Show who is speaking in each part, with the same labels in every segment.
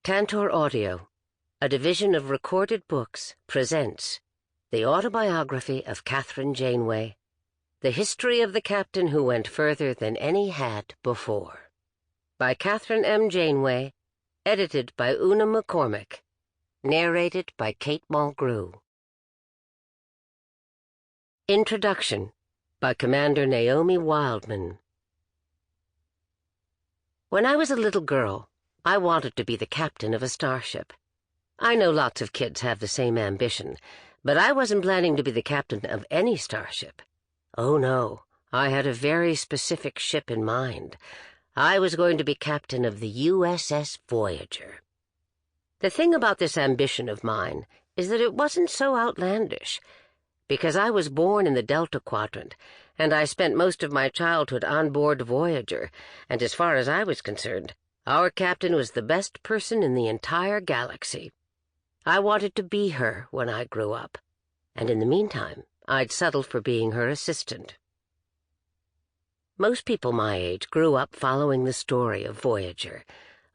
Speaker 1: Tantor Audio, a division of Recorded Books, presents The Autobiography of Kathryn Janeway, the history of the captain who went further than any had before. By Kathryn M. Janeway, edited by McCormack, narrated by Kate Mulgrew. Introduction by Commander Naomi Wildman. When I was a little girl, I wanted to be the captain of a starship. I know lots of kids have the same ambition, but I wasn't planning to be the captain of any starship. Oh no, I had a very specific ship in mind. I was going to be captain of the USS Voyager. The thing about this ambition of mine is that it wasn't so outlandish, because I was born in the Delta Quadrant, and I spent most of my childhood on board Voyager, and as far as I was concerned, our captain was the best person in the entire galaxy. I wanted to be her when I grew up, and in the meantime, I'd settle for being her assistant. Most people my age grew up following the story of Voyager,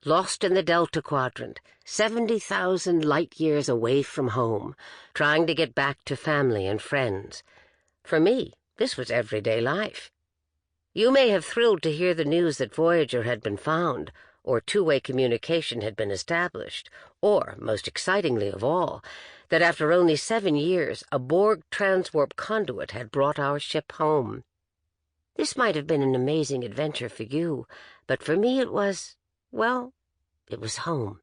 Speaker 1: lost in the Delta Quadrant, 70,000 light-years away from home, trying to get back to family and friends. For me, this was everyday life. You may have thrilled to hear the news that Voyager had been found, or two-way communication had been established, or, most excitingly of all, that after only 7 years, a Borg transwarp conduit had brought our ship home. This might have been an amazing adventure for you, but for me it was, well, it was home.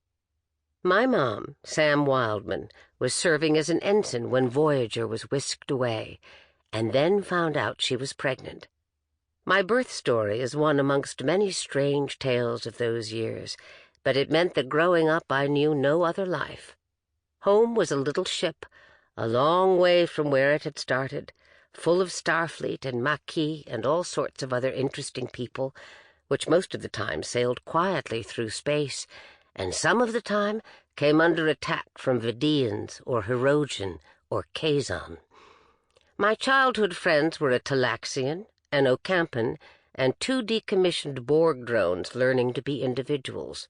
Speaker 1: My mom, Sam Wildman, was serving as an ensign when Voyager was whisked away, and then found out she was pregnant. My birth story is one amongst many strange tales of those years, but it meant that growing up I knew no other life. Home was a little ship, a long way from where it had started, full of Starfleet and Maquis and all sorts of other interesting people, which most of the time sailed quietly through space, and some of the time came under attack from Vidians or Hirogen or Kazon. My childhood friends were a Talaxian, an Ocampan, and 2 decommissioned Borg drones learning to be individuals.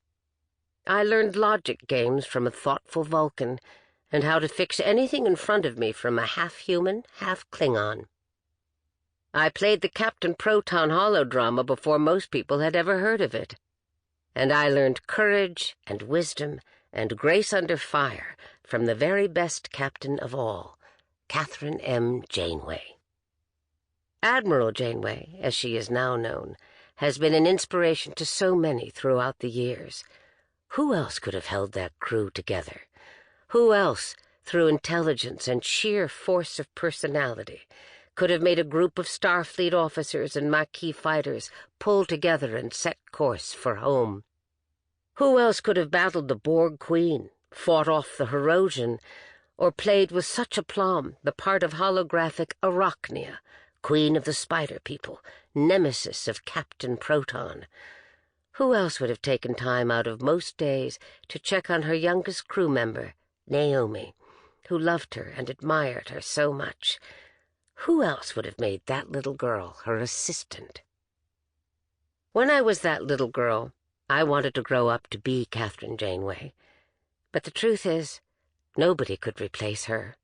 Speaker 1: I learned logic games from a thoughtful Vulcan, and how to fix anything in front of me from a half-human, half-Klingon. I played the Captain Proton holodrama before most people had ever heard of it. And I learned courage and wisdom and grace under fire from the very best captain of all, Kathryn M. Janeway. Admiral Janeway, as she is now known, has been an inspiration to so many throughout the years. Who else could have held that crew together? Who else, through intelligence and sheer force of personality, could have made a group of Starfleet officers and Maquis fighters pull together and set course for home? Who else could have battled the Borg Queen, fought off the Hirogen, or played with such aplomb the part of holographic Arachnia, Queen of the Spider People, nemesis of Captain Proton? Who else would have taken time out of most days to check on her youngest crew member, Naomi, who loved her and admired her so much? Who else would have made that little girl her assistant? When I was that little girl, I wanted to grow up to be Kathryn Janeway. But the truth is, nobody could replace her.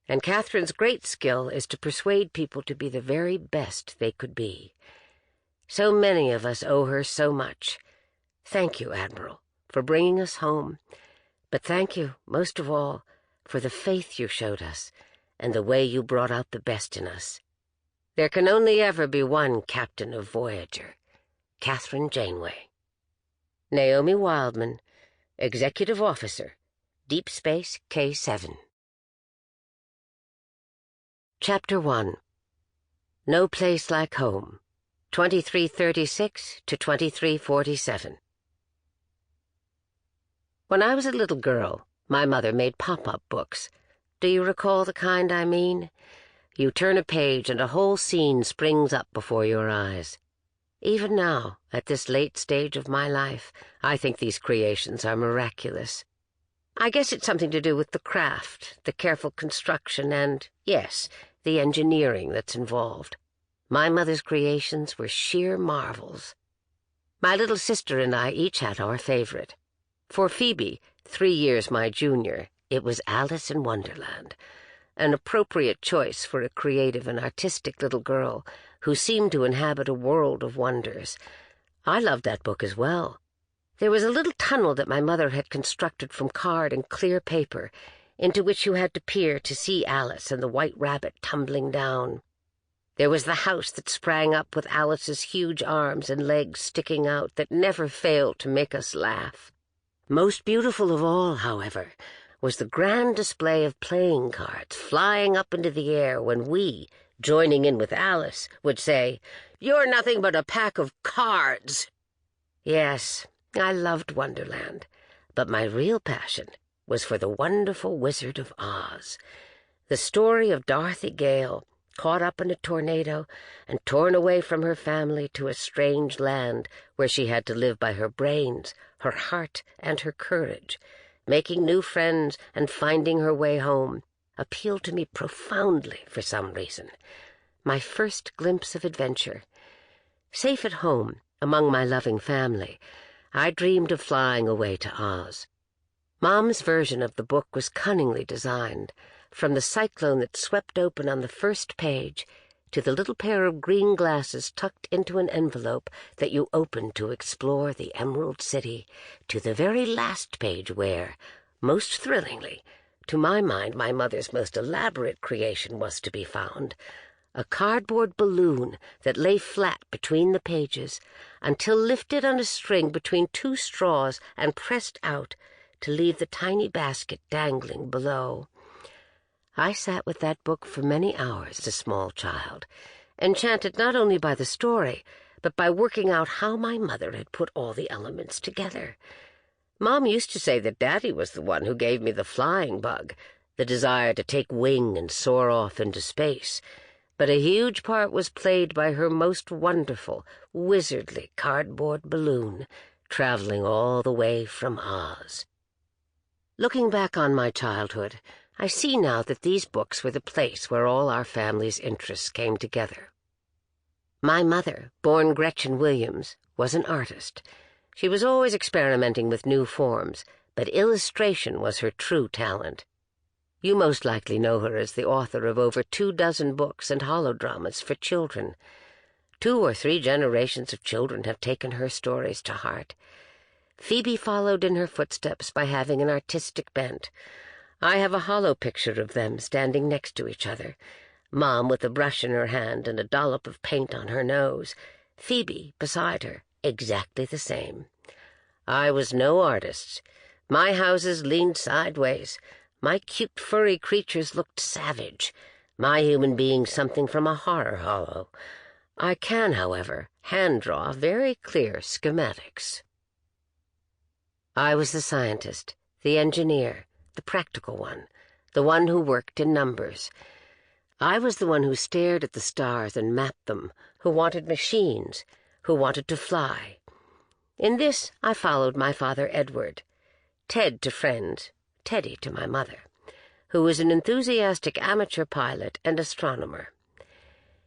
Speaker 1: And Kathryn's great skill is to persuade people to be the very best they could be. So many of us owe her so much. Thank you, Admiral, for bringing us home. But thank you, most of all, for the faith you showed us and the way you brought out the best in us. There can only ever be one captain of Voyager, Kathryn Janeway. Naomi Wildman, Executive Officer, Deep Space K7. Chapter 1. No Place Like Home, 2336 to 2347. When I was a little girl, my mother made pop-up books. Do you recall the kind I mean? You turn a page and a whole scene springs up before your eyes. Even now, at this late stage of my life, I think these creations are miraculous. I guess it's something to do with the craft, the careful construction, and, yes, the engineering that's involved. My mother's creations were sheer marvels. My little sister and I each had our favorite. For Phoebe, 3 years my junior, it was Alice in Wonderland, an appropriate choice for a creative and artistic little girl who seemed to inhabit a world of wonders. I loved that book as well. There was a little tunnel that my mother had constructed from card and clear paper, into which you had to peer to see Alice and the White Rabbit tumbling down. There was the house that sprang up with Alice's huge arms and legs sticking out that never failed to make us laugh. Most beautiful of all, however, was the grand display of playing cards flying up into the air when we, joining in with Alice, would say, "You're nothing but a pack of cards." Yes, I loved Wonderland, but my real passion was for the wonderful Wizard of Oz. The story of Dorothy Gale, caught up in a tornado and torn away from her family to a strange land where she had to live by her brains, her heart, and her courage, making new friends and finding her way home, appealed to me profoundly for some reason. My first glimpse of adventure. Safe at home, among my loving family, I dreamed of flying away to Oz. Mom's version of the book was cunningly designed, from the cyclone that swept open on the first page to the little pair of green glasses tucked into an envelope that you opened to explore the Emerald City, to the very last page where, most thrillingly, to my mind my mother's most elaborate creation was to be found, a cardboard balloon that lay flat between the pages until lifted on a string between 2 straws and pressed out to leave the tiny basket dangling below. I sat with that book for many hours as a small child, enchanted not only by the story, but by working out how my mother had put all the elements together. Mom used to say that Daddy was the one who gave me the flying bug, the desire to take wing and soar off into space, but a huge part was played by her most wonderful, wizardly cardboard balloon, traveling all the way from Oz. Looking back on my childhood, I see now that these books were the place where all our family's interests came together. My mother, born Gretchen Williams, was an artist. She was always experimenting with new forms, but illustration was her true talent. You most likely know her as the author of over 24 books and holodramas for children. 2 or 3 generations of children have taken her stories to heart. Phoebe followed in her footsteps by having an artistic bent. I have a hollow picture of them standing next to each other, Mom with a brush in her hand and a dollop of paint on her nose, Phoebe beside her, exactly the same. I was no artist. My houses leaned sideways. My cute furry creatures looked savage. My human being something from a horror hollow. I can, however, hand-draw very clear schematics. I was the scientist, the engineer, the practical one, the one who worked in numbers. I was the one who stared at the stars and mapped them, who wanted machines, who wanted to fly. In this I followed my father Edward, Ted to friends, Teddy to my mother, who was an enthusiastic amateur pilot and astronomer.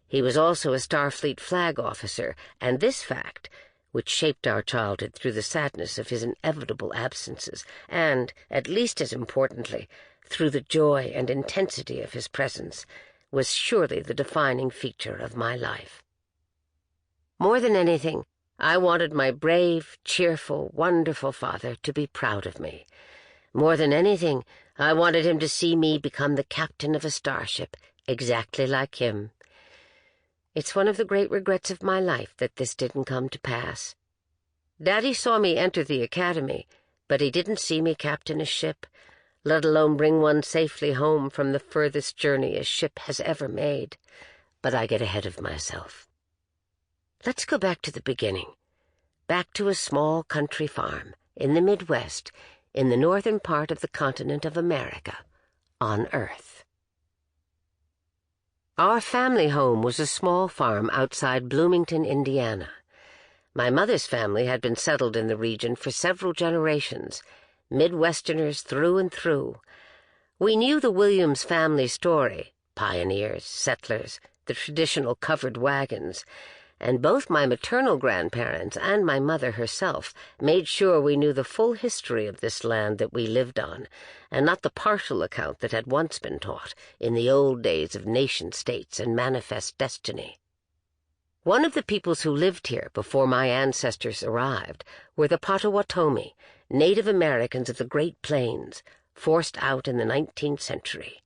Speaker 1: He was also a Starfleet flag officer, and this fact, which shaped our childhood through the sadness of his inevitable absences, and, at least as importantly, through the joy and intensity of his presence, was surely the defining feature of my life. More than anything, I wanted my brave, cheerful, wonderful father to be proud of me. More than anything, I wanted him to see me become the captain of a starship, exactly like him. It's one of the great regrets of my life that this didn't come to pass. Daddy saw me enter the academy, but he didn't see me captain a ship, let alone bring one safely home from the furthest journey a ship has ever made. But I get ahead of myself. Let's go back to the beginning, back to a small country farm in the Midwest, in the northern part of the continent of America, on Earth. Our family home was a small farm outside Bloomington, Indiana. My mother's family had been settled in the region for several generations, Midwesterners through and through. We knew the Williams family story, pioneers, settlers, the traditional covered wagons, and both my maternal grandparents and my mother herself made sure we knew the full history of this land that we lived on, and not the partial account that had once been taught in the old days of nation-states and manifest destiny. One of the peoples who lived here before my ancestors arrived were the Potawatomi, Native Americans of the Great Plains, forced out in the 19th century.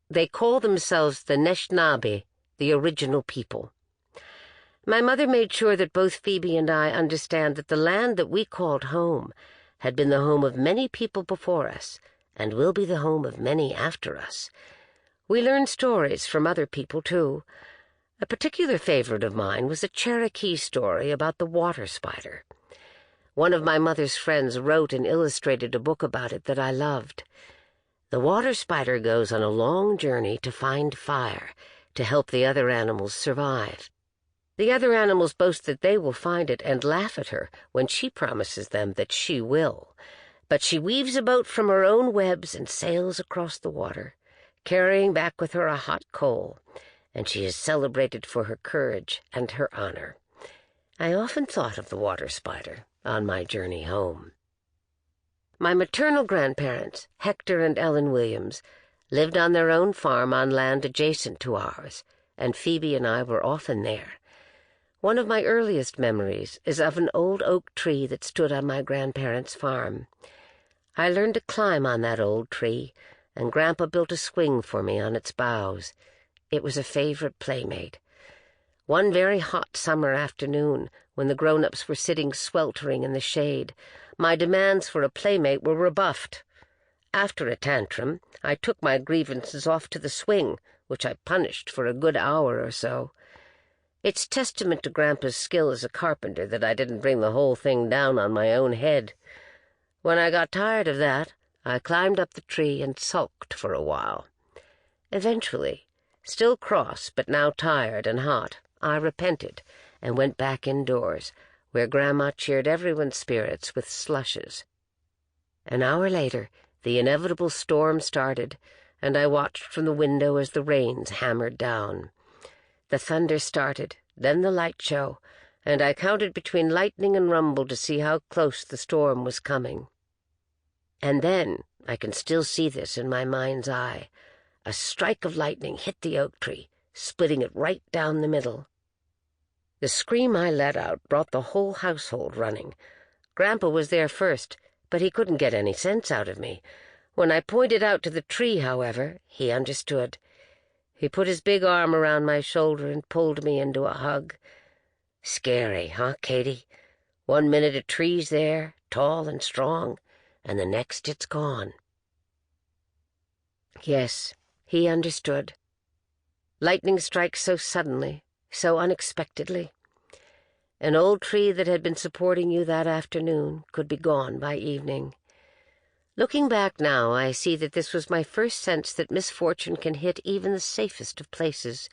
Speaker 1: They call themselves the Anishinaabe, the original people. My mother made sure that both Phoebe and I understand that the land that we called home had been the home of many people before us, and will be the home of many after us. We learned stories from other people, too. A particular favorite of mine was a Cherokee story about the water spider. One of my mother's friends wrote and illustrated a book about it that I loved. The water spider goes on a long journey to find fire, to help the other animals survive. The other animals boast that they will find it and laugh at her when she promises them that she will. But she weaves a boat from her own webs and sails across the water, carrying back with her a hot coal, and she is celebrated for her courage and her honor. I often thought of the water spider on my journey home. My maternal grandparents, Hector and Ellen Williams, lived on their own farm on land adjacent to ours, and Phoebe and I were often there. One of my earliest memories is of an old oak tree that stood on my grandparents' farm. I learned to climb on that old tree, and Grandpa built a swing for me on its boughs. It was a favorite playmate. One very hot summer afternoon, when the grown-ups were sitting sweltering in the shade, my demands for a playmate were rebuffed. After a tantrum, I took my grievances off to the swing, which I punished for a good hour or so. It's testament to Grandpa's skill as a carpenter that I didn't bring the whole thing down on my own head. When I got tired of that, I climbed up the tree and sulked for a while. Eventually, still cross but now tired and hot, I repented and went back indoors, where Grandma cheered everyone's spirits with slushes. An hour later, the inevitable storm started, and I watched from the window as the rains hammered down. The thunder started, then the light show, and I counted between lightning and rumble to see how close the storm was coming. And then, I can still see this in my mind's eye, a strike of lightning hit the oak tree, splitting it right down the middle. The scream I let out brought the whole household running. Grandpa was there first, but he couldn't get any sense out of me. When I pointed out to the tree, however, he understood. He put his big arm around my shoulder and pulled me into a hug. Scary, huh, Katie? 1 minute a tree's there, tall and strong, and the next it's gone. Yes, he understood. Lightning strikes so suddenly, so unexpectedly. An old tree that had been supporting you that afternoon could be gone by evening. Looking back now, I see that this was my first sense that misfortune can hit even the safest of places,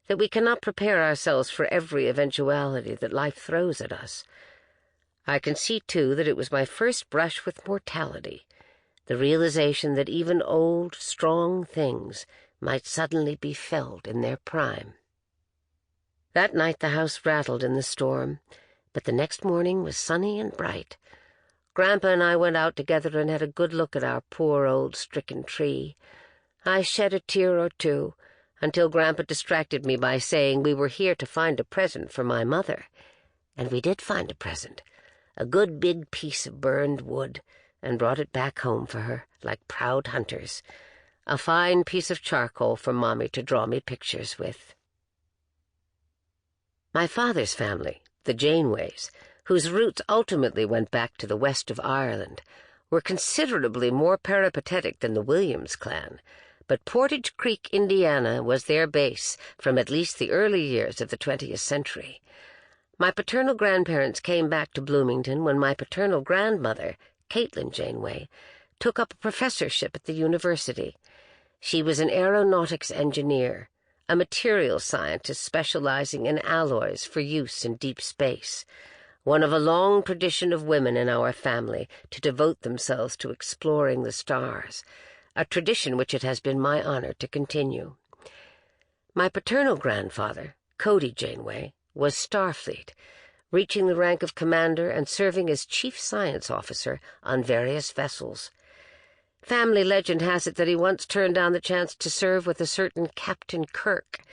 Speaker 1: that we cannot prepare ourselves for every eventuality that life throws at us. I can see, too, that it was my first brush with mortality, the realization that even old, strong things might suddenly be felled in their prime. That night the house rattled in the storm, but the next morning was sunny and bright. Grandpa and I went out together and had a good look at our poor old stricken tree. I shed a tear or two, until Grandpa distracted me by saying we were here to find a present for my mother. And we did find a present, a good big piece of burned wood, and brought it back home for her, like proud hunters. A fine piece of charcoal for Mommy to draw me pictures with. My father's family, the Janeways, whose roots ultimately went back to the west of Ireland, were considerably more peripatetic than the Williams clan, but Portage Creek, Indiana, was their base from at least the early years of the 20th century. My paternal grandparents came back to Bloomington when my paternal grandmother, Kathryn Janeway, took up a professorship at the university. She was an aeronautics engineer, a materials scientist specializing in alloys for use in deep space, one of a long tradition of women in our family to devote themselves to exploring the stars, a tradition which it has been my honor to continue. My paternal grandfather, Cody Janeway, was Starfleet, reaching the rank of commander and serving as chief science officer on various vessels. Family legend has it that he once turned down the chance to serve with a certain Captain Kirk,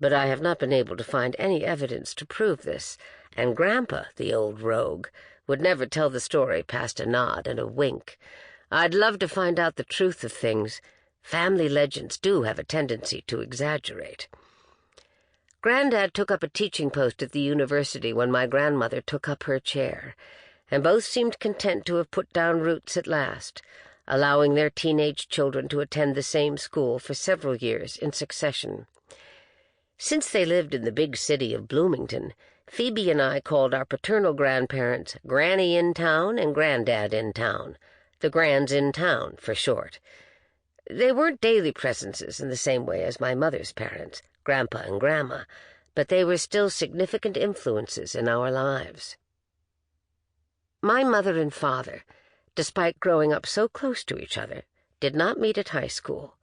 Speaker 1: but I have not been able to find any evidence to prove this, and Grandpa, the old rogue, would never tell the story past a nod and a wink. I'd love to find out the truth of things. Family legends do have a tendency to exaggerate. Granddad took up a teaching post at the university when my grandmother took up her chair, and both seemed content to have put down roots at last, allowing their teenage children to attend the same school for several years in succession. Since they lived in the big city of Bloomington, Phoebe and I called our paternal grandparents Granny in Town and Granddad in Town, the Grands in Town for short. They weren't daily presences in the same way as my mother's parents, Grandpa and Grandma, but they were still significant influences in our lives. My mother and father, despite growing up so close to each other, did not meet at high school,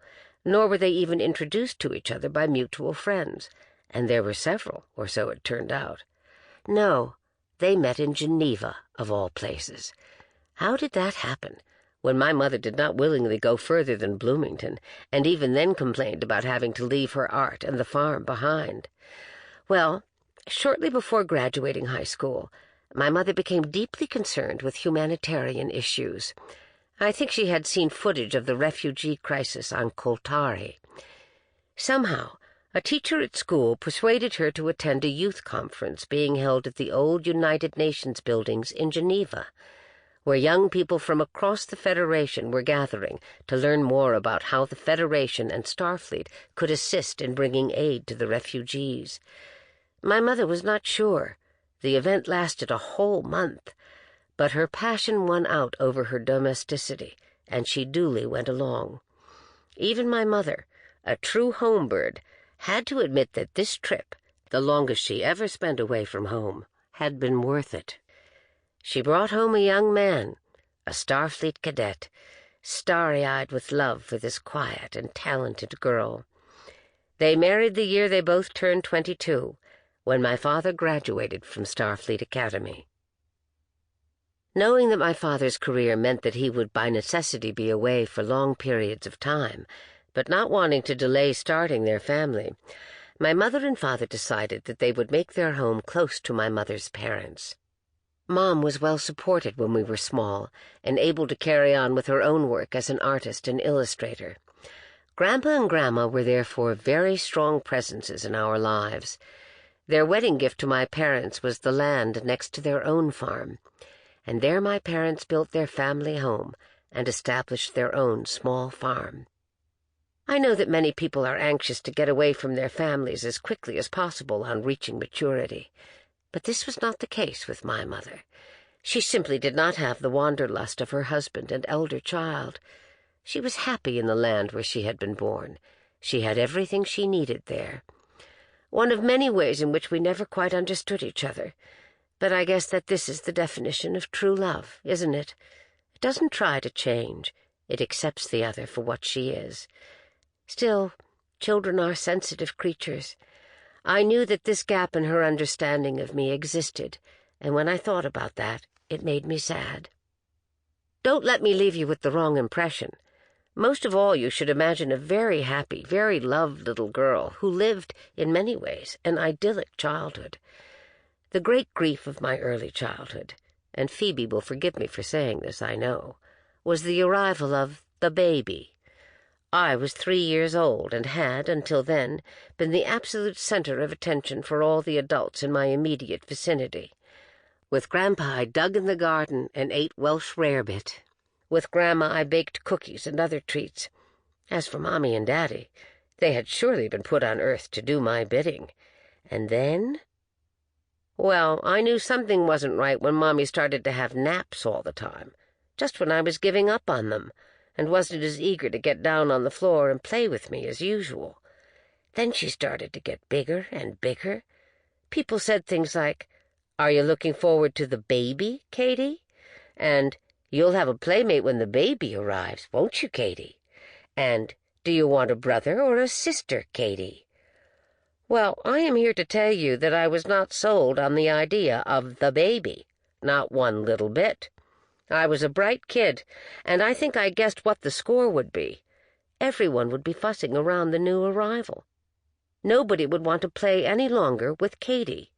Speaker 1: nor were they even introduced to each other by mutual friends, and there were several, or so it turned out. No, they met in Geneva, of all places. How did that happen, when my mother did not willingly go further than Bloomington, and even then complained about having to leave her art and the farm behind? Well, shortly before graduating high school, my mother became deeply concerned with humanitarian issues. I think she had seen footage of the refugee crisis on Chakotay. Somehow, a teacher at school persuaded her to attend a youth conference being held at the old United Nations buildings in Geneva, where young people from across the Federation were gathering to learn more about how the Federation and Starfleet could assist in bringing aid to the refugees. My mother was not sure. The event lasted a whole month, but her passion won out over her domesticity, and she duly went along. Even my mother, a true home bird, had to admit that this trip, the longest she ever spent away from home, had been worth it. She brought home a young man, a Starfleet cadet, starry-eyed with love for this quiet and talented girl. They married the year they both turned 22, when my father graduated from Starfleet Academy. Knowing that my father's career meant that he would by necessity be away for long periods of time, but not wanting to delay starting their family, my mother and father decided that they would make their home close to my mother's parents. Mom was well supported when we were small and able to carry on with her own work as an artist and illustrator. Grandpa and Grandma were therefore very strong presences in our lives. Their wedding gift to my parents was the land next to their own farm, and there my parents built their family home and established their own small farm. I know that many people are anxious to get away from their families as quickly as possible on reaching maturity, but this was not the case with my mother. She simply did not have the wanderlust of her husband and elder child. She was happy in the land where she had been born. She had everything she needed there. One of many ways in which we never quite understood each other, but I guess that this is the definition of true love, isn't it? It doesn't try to change. It accepts the other for what she is. Still, children are sensitive creatures. I knew that this gap in her understanding of me existed, and when I thought about that, it made me sad. Don't let me leave you with the wrong impression. Most of all, you should imagine a very happy, very loved little girl who lived, in many ways, an idyllic childhood. The great grief of my early childhood, and Phoebe will forgive me for saying this, I know, was the arrival of the baby. I was 3 years old and had, until then, been the absolute center of attention for all the adults in my immediate vicinity. With Grandpa, I dug in the garden and ate Welsh rarebit. With Grandma, I baked cookies and other treats. As for Mommy and Daddy, they had surely been put on earth to do my bidding. And then? Well, I knew something wasn't right when Mommy started to have naps all the time, just when I was giving up on them, and wasn't as eager to get down on the floor and play with me as usual. Then she started to get bigger and bigger. People said things like, "Are you looking forward to the baby, Katie?" And, "You'll have a playmate when the baby arrives, won't you, Katie?" And, "Do you want a brother or a sister, Katie?" Well, I am here to tell you that I was not sold on the idea of the baby, not one little bit. I was a bright kid, and I think I guessed what the score would be. Everyone would be fussing around the new arrival. Nobody would want to play any longer with Katie.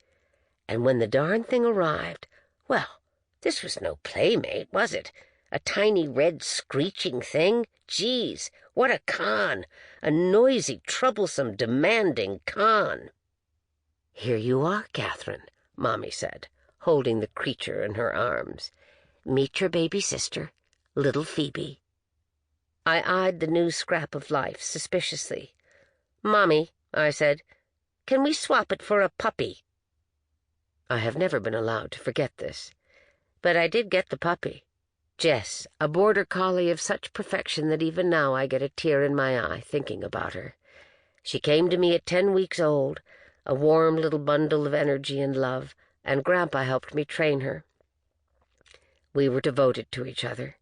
Speaker 1: And when the darn thing arrived, well, this was no playmate, was it? A tiny red screeching thing? Geez, what a con! A noisy, troublesome, demanding con. "Here you are, Kathryn," Mommy said, holding the creature in her arms. "Meet your baby sister, little Phoebe." I eyed the new scrap of life suspiciously. "Mommy," I said, "can we swap it for a puppy?" I have never been allowed to forget this, but I did get the puppy. Jess, a border collie of such perfection that even now I get a tear in my eye thinking about her. She came to me at 10 weeks old, a warm little bundle of energy and love, and Grandpa helped me train her. We were devoted to each other.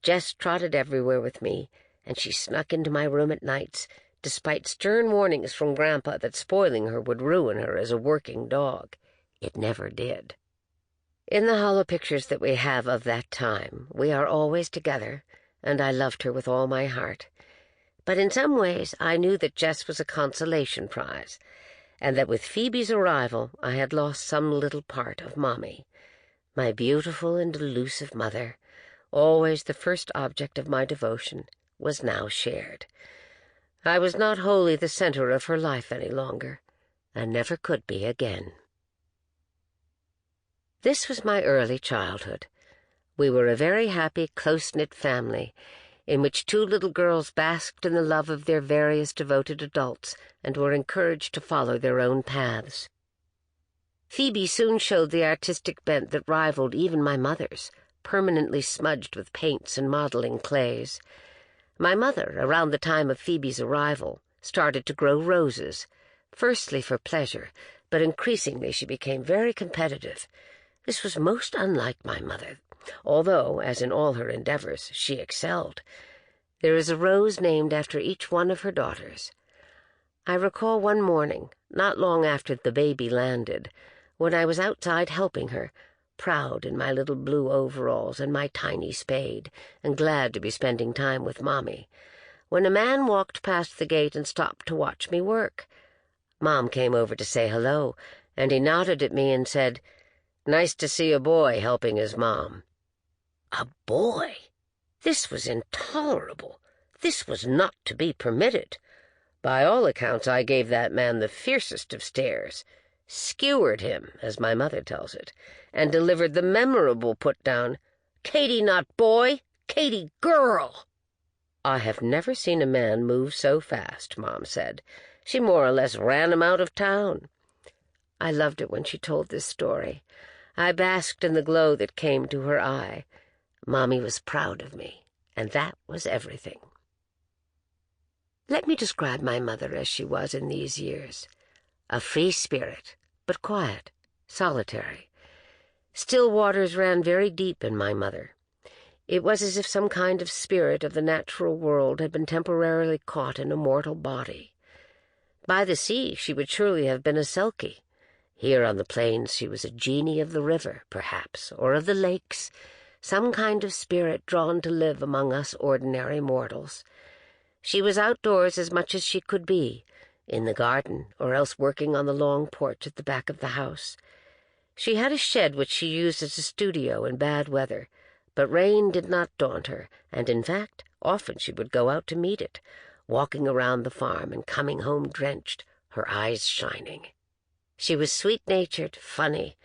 Speaker 1: Jess trotted everywhere with me, and she snuck into my room at nights, despite stern warnings from Grandpa that spoiling her would ruin her as a working dog. It never did. In the hollow pictures that we have of that time, we are always together, and I loved her with all my heart. But in some ways I knew that Jess was a consolation prize, and that with Phoebe's arrival I had lost some little part of Mommy. My beautiful and elusive mother, always the first object of my devotion, was now shared. I was not wholly the center of her life any longer, and never could be again. This was my early childhood. We were a very happy, close-knit family, in which 2 little girls basked in the love of their various devoted adults and were encouraged to follow their own paths. Phoebe soon showed the artistic bent that rivaled even my mother's, permanently smudged with paints and modeling clays. My mother, around the time of Phoebe's arrival, started to grow roses, firstly for pleasure, but increasingly she became very competitive. This was most unlike my mother, although, as in all her endeavors, she excelled. There is a rose named after each one of her daughters. I recall one morning, not long after the baby landed, when I was outside helping her, proud in my little blue overalls and my tiny spade, and glad to be spending time with Mommy, when a man walked past the gate and stopped to watch me work. Mom came over to say hello, and he nodded at me and said, "Nice to see a boy helping his mom." A boy? This was intolerable. This was not to be permitted. By all accounts, I gave that man the fiercest of stares, skewered him, as my mother tells it, and delivered the memorable put-down, "Katie not boy, Katie girl." I have never seen a man move so fast, Mom said. She more or less ran him out of town. I loved it when she told this story. I basked in the glow that came to her eye. Mommy was proud of me, and that was everything. Let me describe my mother as she was in these years. A free spirit, but quiet, solitary. Still waters ran very deep in my mother. It was as if some kind of spirit of the natural world had been temporarily caught in a mortal body. By the sea she would surely have been a Selkie. Here on the plains she was a genie of the river, perhaps, or of the lakes, some kind of spirit drawn to live among us ordinary mortals. She was outdoors as much as she could be, in the garden, or else working on the long porch at the back of the house. She had a shed which she used as a studio in bad weather, but rain did not daunt her, and in fact, often she would go out to meet it, walking around the farm and coming home drenched, her eyes shining. She was sweet-natured, funny,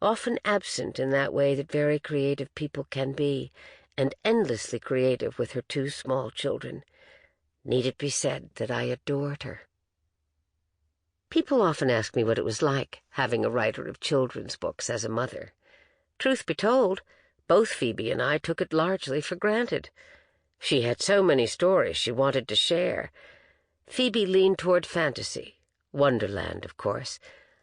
Speaker 1: often absent in that way that very creative people can be, and endlessly creative with her 2 small children. Need it be said that I adored her? People often ask me what it was like, having a writer of children's books as a mother. Truth be told, both Phoebe and I took it largely for granted. She had so many stories she wanted to share. Phoebe leaned toward fantasy, Wonderland, of course.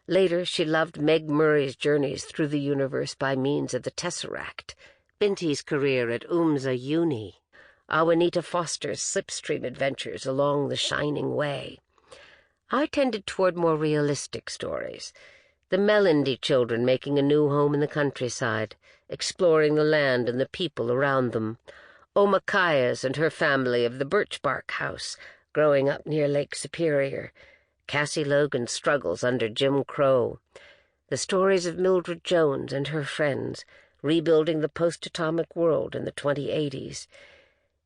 Speaker 1: Later, she loved Meg Murray's journeys through the universe by means of the Tesseract, Binti's career at Umza Uni, Awanita Foster's slipstream adventures along the Shining Way. I tended toward more realistic stories. The Melody children making a new home in the countryside, exploring the land and the people around them. Maquis and her family of the birch-bark house, growing up near Lake Superior. Cassie Logan's struggles under Jim Crow. The stories of Mildred Jones and her friends, rebuilding the post-atomic world in the 2080s.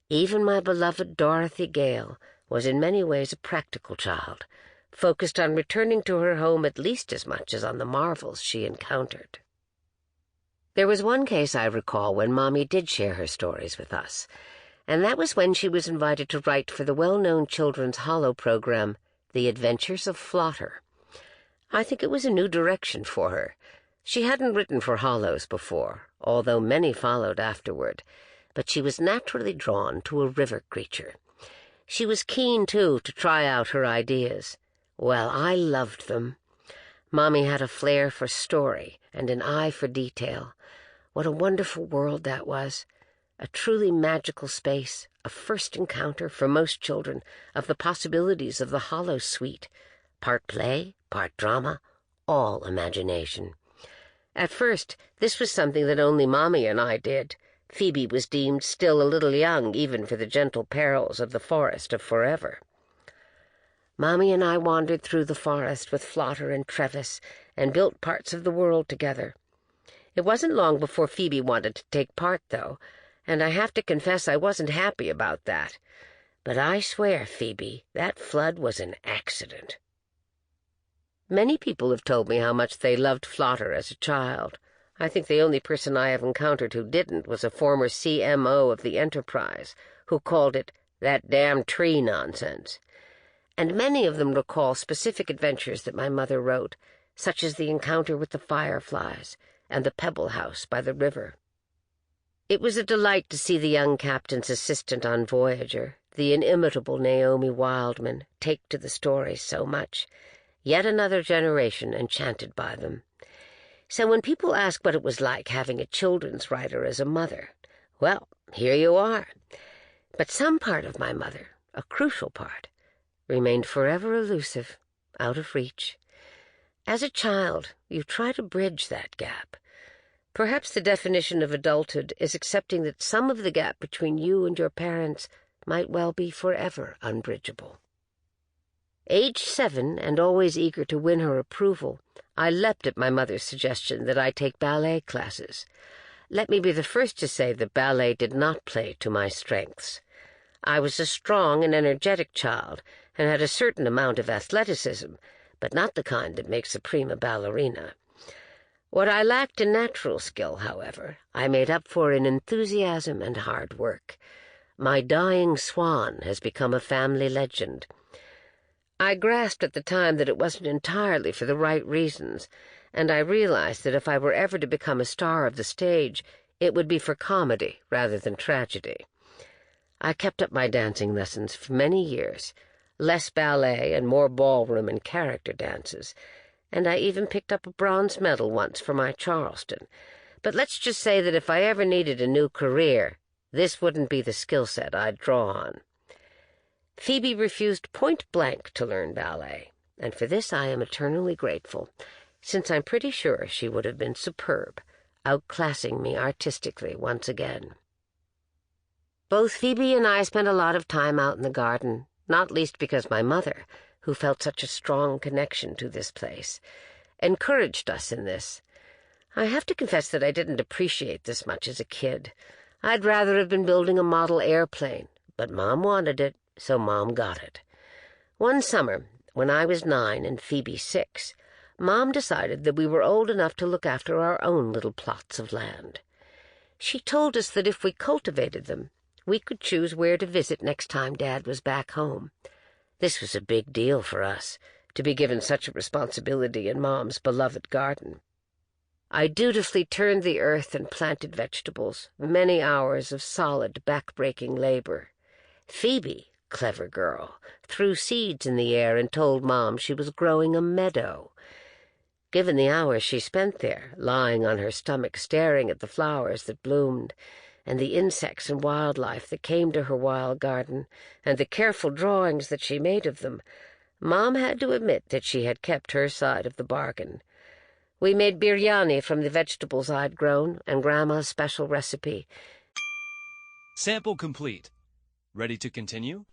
Speaker 1: Even my beloved Dorothy Gale was in many ways a practical child, focused on returning to her home at least as much as on the marvels she encountered. There was one case I recall when Mommy did share her stories with us, and that was when she was invited to write for the well-known children's holo program, The Adventures of Flotter. I think it was a new direction for her. She hadn't written for holos before, although many followed afterward, but she was naturally drawn to a river creature. She was keen, too, to try out her ideas. Well, I loved them. Mommy had a flair for story and an eye for detail. What a wonderful world that was. A truly magical space, a first encounter for most children of the possibilities of the holosuite. Part play, part drama, all imagination. At first, this was something that only Mommy and I did. Phoebe was deemed still a little young even for the gentle perils of the forest of forever. Mommy and I wandered through the forest with Flotter and Trevis and built parts of the world together. It wasn't long before Phoebe wanted to take part, though, and I have to confess I wasn't happy about that. But I swear, Phoebe, that flood was an accident. Many people have told me how much they loved Flotter as a child. I think the only person I have encountered who didn't was a former CMO of the Enterprise, who called it that damn tree nonsense. And many of them recall specific adventures that my mother wrote, such as the encounter with the fireflies and the Pebble House by the river. It was a delight to see the young captain's assistant on Voyager, the inimitable Naomi Wildman, take to the stories so much. Yet another generation enchanted by them. So when people ask what it was like having a children's writer as a mother, well, here you are. But some part of my mother, a crucial part, remained forever elusive, out of reach. As a child, you try to bridge that gap. Perhaps the definition of adulthood is accepting that some of the gap between you and your parents might well be forever unbridgeable. Age 7, and always eager to win her approval, I leapt at my mother's suggestion that I take ballet classes. Let me be the first to say that ballet did not play to my strengths. I was a strong and energetic child, and had a certain amount of athleticism, but not the kind that makes a prima ballerina. What I lacked in natural skill, however, I made up for in enthusiasm and hard work. My dying swan has become a family legend. I grasped at the time that it wasn't entirely for the right reasons, and I realized that if I were ever to become a star of the stage, it would be for comedy rather than tragedy. I kept up my dancing lessons for many years, less ballet and more ballroom and character dances, and I even picked up a bronze medal once for my Charleston. But let's just say that if I ever needed a new career, this wouldn't be the skill set I'd draw on. Phoebe refused point-blank to learn ballet, and for this I am eternally grateful, since I'm pretty sure she would have been superb, outclassing me artistically once again. Both Phoebe and I spent a lot of time out in the garden, not least because my mother, who felt such a strong connection to this place, encouraged us in this. I have to confess that I didn't appreciate this much as a kid. I'd rather have been building a model airplane, but Mom wanted it, so Mom got it. One summer, when I was 9 and Phoebe 6, Mom decided that we were old enough to look after our own little plots of land. She told us that if we cultivated them, we could choose where to visit next time Dad was back home. This was a big deal for us, to be given such a responsibility in Mom's beloved garden. I dutifully turned the earth and planted vegetables, many hours of solid, back-breaking labor. Phoebe, clever girl, threw seeds in the air and told Mom she was growing a meadow. Given the hours she spent there, lying on her stomach staring at the flowers that bloomed, and the insects and wildlife that came to her wild garden, and the careful drawings that she made of them, Mom had to admit that she had kept her side of the bargain. We made biryani from the vegetables I'd grown and Grandma's special recipe.
Speaker 2: Sample complete. Ready to continue?